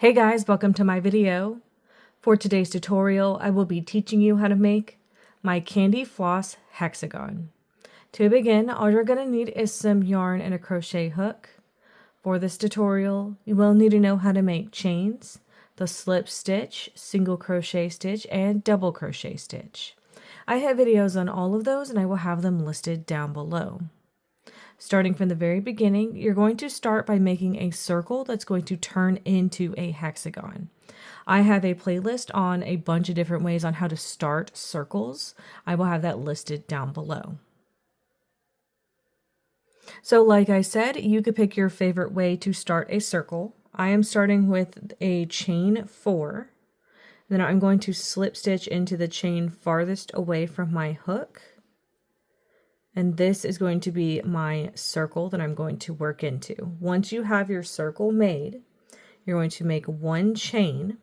Hey guys, welcome to my video. For today's tutorial, I will be teaching you how to make my candy floss hexagon. To begin, all you're going to need is some yarn and a crochet hook. For this tutorial, you will need to know how to make chains, the slip stitch, single crochet stitch, and double crochet stitch. I have videos on all of those and I will have them listed down below. Starting from the very beginning, you're going to start by making a circle that's going to turn into a hexagon. I have a playlist on a bunch of different ways on how to start circles. I will have that listed down below. So like I said, you could pick your favorite way to start a circle. I am starting with a chain 4. Then I'm going to slip stitch into the chain farthest away from my hook. And this is going to be my circle that I'm going to work into. Once you have your circle made, you're going to make one chain,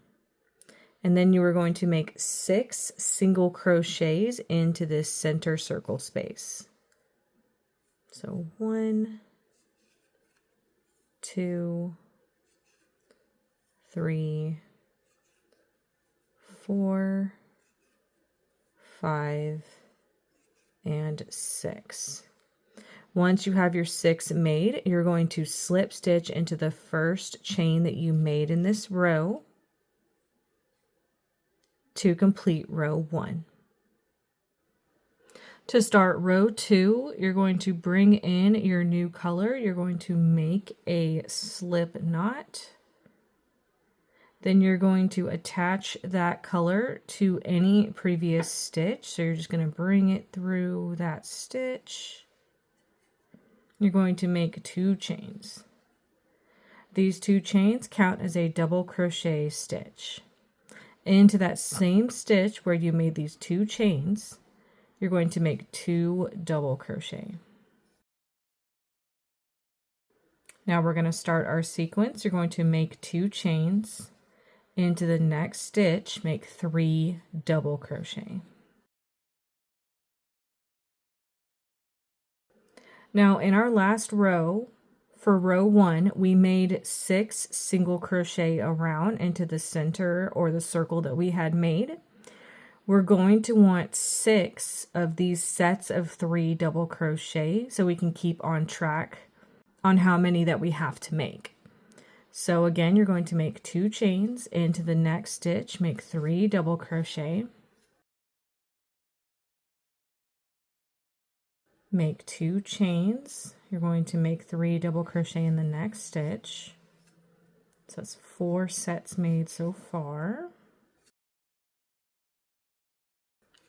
and then you are going to make 6 single crochets into this center circle space. So 1, 2, 3, 4, 5, and 6. Once you have your 6 made, you're going to slip stitch into the first chain that you made in this row to complete row 1. To start row 2, you're going to bring in your new color. You're going to make a slip knot. Then you're going to attach that color to any previous stitch. So you're just going to bring it through that stitch. You're going to make 2 chains. These 2 chains count as a double crochet stitch. Into that same stitch where you made these 2 chains, you're going to make 2 double crochet. Now we're going to start our sequence. You're going to make 2 chains. Into the next stitch, make 3 double crochet. Now in our last row, for row 1, we made 6 single crochet around into the center or the circle that we had made. We're going to want 6 of these sets of 3 double crochet so we can keep on track on how many that we have to make. So again, you're going to make 2 chains into the next stitch, make 3 double crochet, make 2 chains, you're going to make 3 double crochet in the next stitch. So that's 4 sets made so far.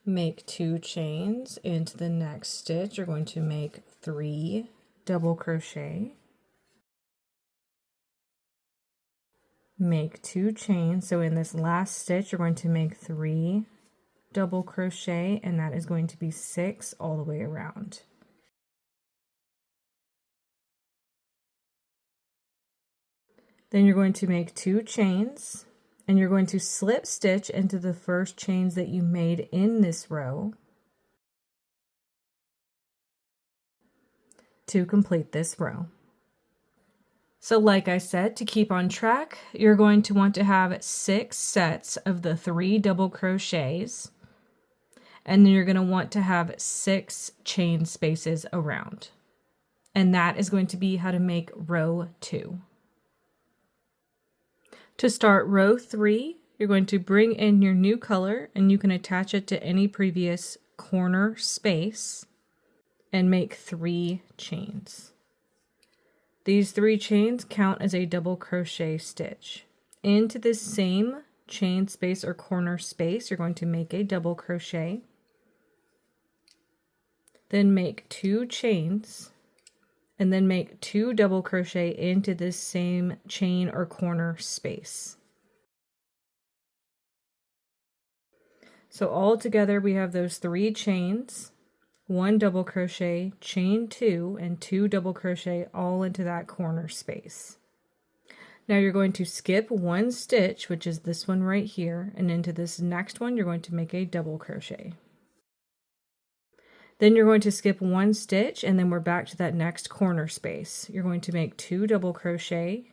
Make 2 chains into the next stitch, you're going to make 3 double crochet. Make 2 chains. So in this last stitch, you're going to make 3 double crochet, and that is going to be 6 all the way around. Then you're going to make 2 chains, and you're going to slip stitch into the first chains that you made in this row to complete this row. So like I said, to keep on track, you're going to want to have 6 sets of the 3 double crochets, and then you're going to want to have 6 chain spaces around. And that is going to be how to make row 2. To start row 3, you're going to bring in your new color, and you can attach it to any previous corner space and make 3 chains. These 3 chains count as a double crochet stitch. Into this same chain space or corner space, you're going to make a double crochet. Then make 2 chains, and then make 2 double crochet into this same chain or corner space. So all together we have those 3 chains. 1 double crochet, chain 2, and 2 double crochet all into that corner space. Now you're going to skip 1 stitch, which is this one right here, and into this next one you're going to make a double crochet. Then you're going to skip 1 stitch, and then we're back to that next corner space. You're going to make 2 double crochet,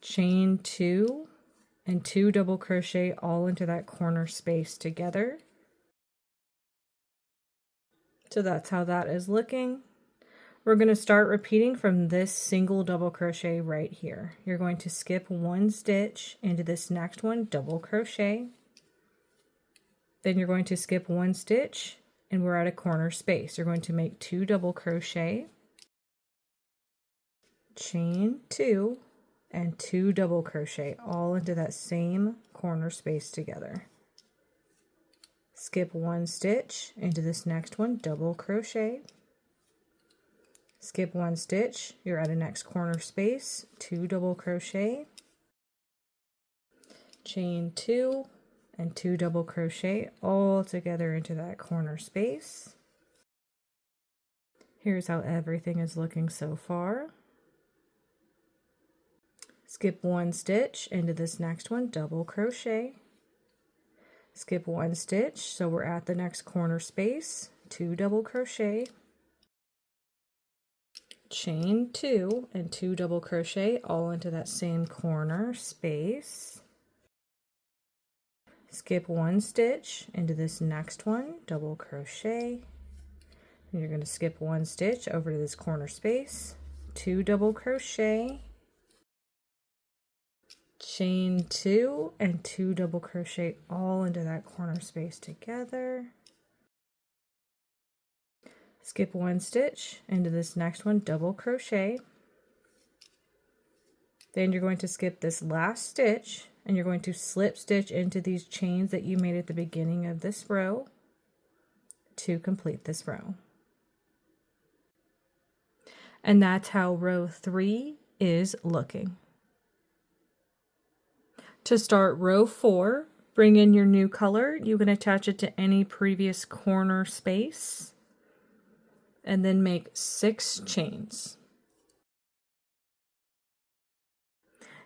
chain 2 and 2 double crochet all into that corner space together. So that's how that is looking. We're going to start repeating from this single double crochet right here. You're going to skip 1 stitch into this next one, double crochet. Then you're going to skip 1 stitch and we're at a corner space. You're going to make 2 double crochet, chain 2, and 2 double crochet all into that same corner space together. Skip 1 stitch into this next one, double crochet. Skip 1 stitch, you're at a next corner space, 2 double crochet, chain 2, and 2 double crochet all together into that corner space. Here's how everything is looking so far. Skip 1 stitch into this next one, double crochet. Skip 1 stitch, so we're at the next corner space, 2 double crochet, chain 2, and 2 double crochet all into that same corner space. Skip 1 stitch into this next one, double crochet, and you're going to skip 1 stitch over to this corner space, 2 double crochet, chain 2, and 2 double crochet all into that corner space together. Skip 1 stitch into this next one, double crochet. Then you're going to skip this last stitch and you're going to slip stitch into these chains that you made at the beginning of this row to complete this row. And that's how row 3 is looking. To start row 4, bring in your new color. You can attach it to any previous corner space and then make 6 chains.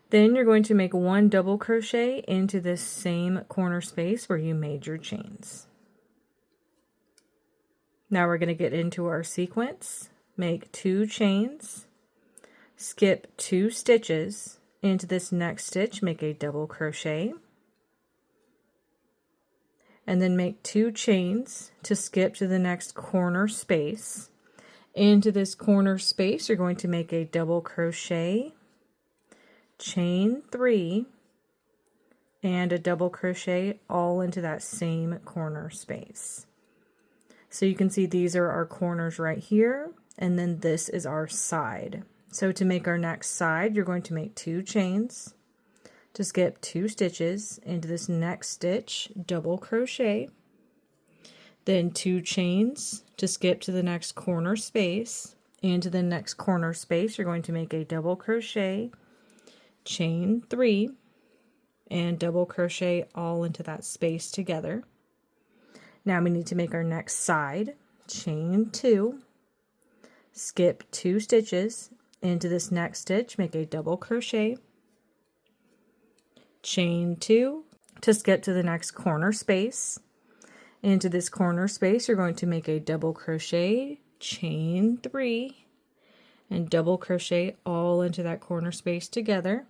Then you're going to make 1 double crochet into this same corner space where you made your chains. Now we're going to get into our sequence. Make 2 chains, skip 2 stitches into this next stitch, make a double crochet, and then make 2 chains to skip to the next corner space. Into this corner space, you're going to make a double crochet, chain 3, and a double crochet all into that same corner space. So you can see these are our corners right here, and then this is our side. So to make our next side, you're going to make 2 chains to skip 2 stitches into this next stitch, double crochet, then 2 chains to skip to the next corner space. Into the next corner space, you're going to make a double crochet, chain 3, and double crochet all into that space together. Now we need to make our next side, chain 2, skip 2 stitches into this next stitch, make a double crochet, chain 2 to skip to the next corner space. Into this corner space, you're going to make a double crochet, chain 3, and double crochet all into that corner space together.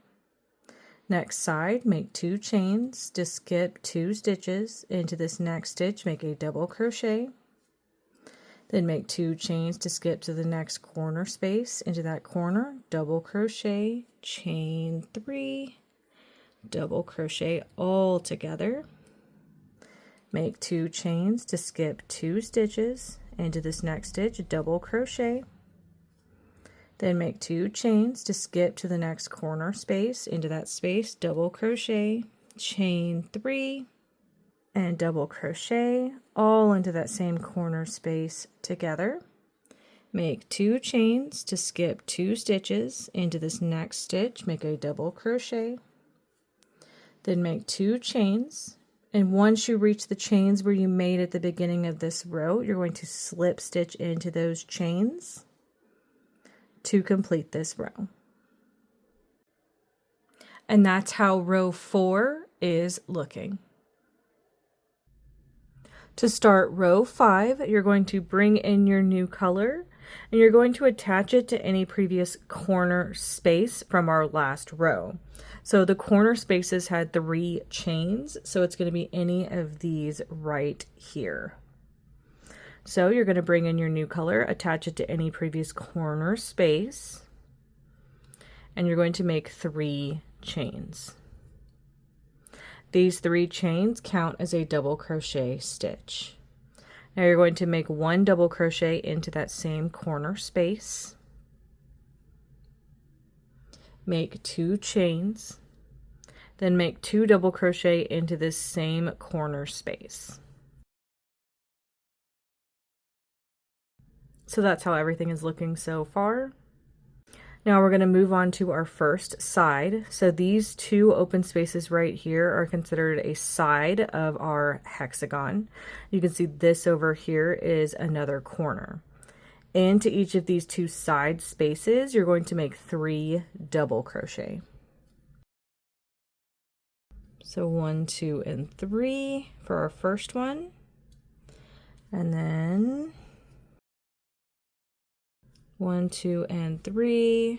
Next side, make 2 chains to skip 2 stitches into this next stitch, make a double crochet, then make 2 chains to skip to the next corner space. Into that corner, double crochet, chain 3, double crochet all together. Make 2 chains to skip 2 stitches into this next stitch, double crochet, then make 2 chains to skip to the next corner space. Into that space, double crochet, chain 3, and double crochet all into that same corner space together. Make 2 chains to skip 2 stitches into this next stitch, make a double crochet, then make 2 chains, and once you reach the chains where you made at the beginning of this row, you're going to slip stitch into those chains to complete this row. And that's how row 4 is looking. To start row 5, you're going to bring in your new color. And you're going to attach it to any previous corner space from our last row. So the corner spaces had 3 chains, so it's going to be any of these right here. So you're going to bring in your new color, attach it to any previous corner space, and you're going to make 3 chains. These 3 chains count as a double crochet stitch. Now you're going to make 1 double crochet into that same corner space, make 2 chains, then make 2 double crochet into this same corner space. So that's how everything is looking so far. Now we're going to move on to our first side. So these 2 open spaces right here are considered a side of our hexagon. You can see this over here is another corner. Into each of these 2 side spaces, you're going to make 3 double crochet. So 1, 2, and 3 for our first one. And then 1, 2, and 3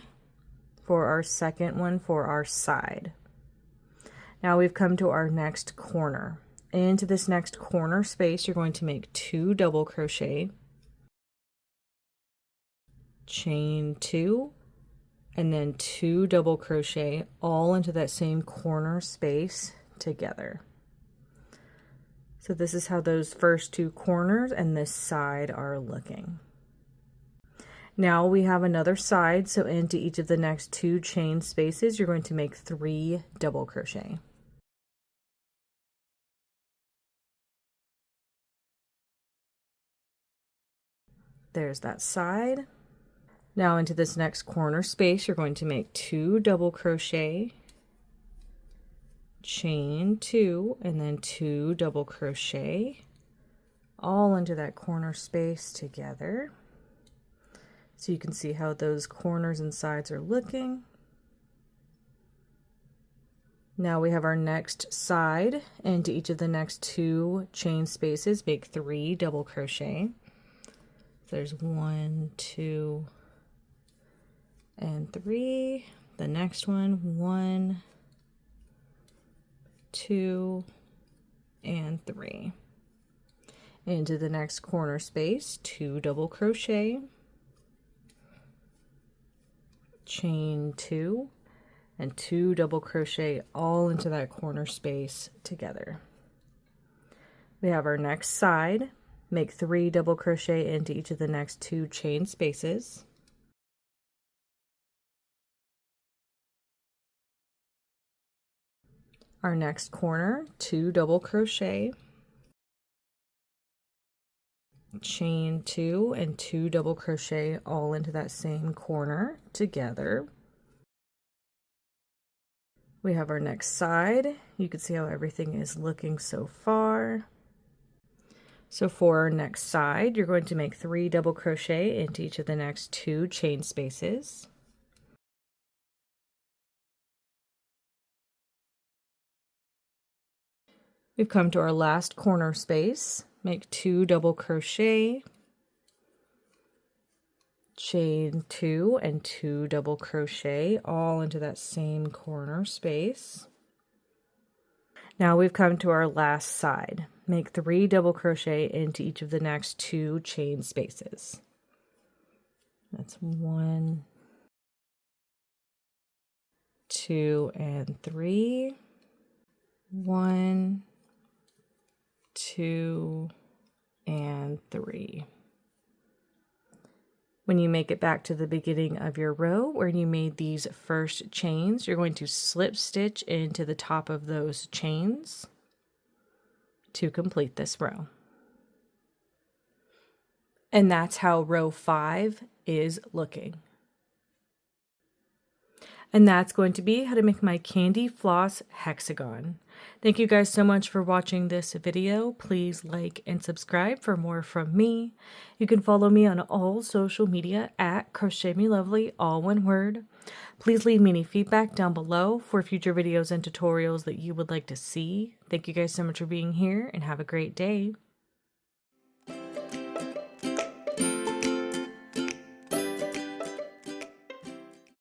for our second one for our side. Now we've come to our next corner. Into this next corner space, you're going to make 2 double crochet, chain 2, and then 2 double crochet all into that same corner space together. So this is how those first 2 corners and this side are looking. Now we have another side, so into each of the next 2 chain spaces, you're going to make 3 double crochet. There's that side. Now into this next corner space, you're going to make 2 double crochet, chain 2, and then 2 double crochet, all into that corner space together. So you can see how those corners and sides are looking. Now we have our next side. Into each of the next 2 chain spaces, make 3 double crochet. So there's 1, 2, and 3. The next one, 1, 2, and 3. Into the next corner space, 2 double crochet, chain 2, and 2 double crochet all into that corner space together. We have our next side. Make 3 double crochet into each of the next 2 chain spaces. Our next corner, 2 double crochet, chain 2, and 2 double crochet all into that same corner together. We have our next side. You can see how everything is looking so far. So for our next side, you're going to make 3 double crochet into each of the next 2 chain spaces. We've come to our last corner space. Make 2 double crochet, chain 2, and 2 double crochet all into that same corner space. Now we've come to our last side. Make 3 double crochet into each of the next 2 chain spaces. That's 1, 2, and 3. 1, 2, and 3. When you make it back to the beginning of your row where you made these first chains, you're going to slip stitch into the top of those chains to complete this row. And that's how row 5 is looking. And that's going to be how to make my candy floss hexagon. Thank you guys so much for watching this video. Please like and subscribe for more from me. You can follow me on all social media at Crochet Me Lovely, all one word. Please leave me any feedback down below for future videos and tutorials that you would like to see. Thank you guys so much for being here and have a great day.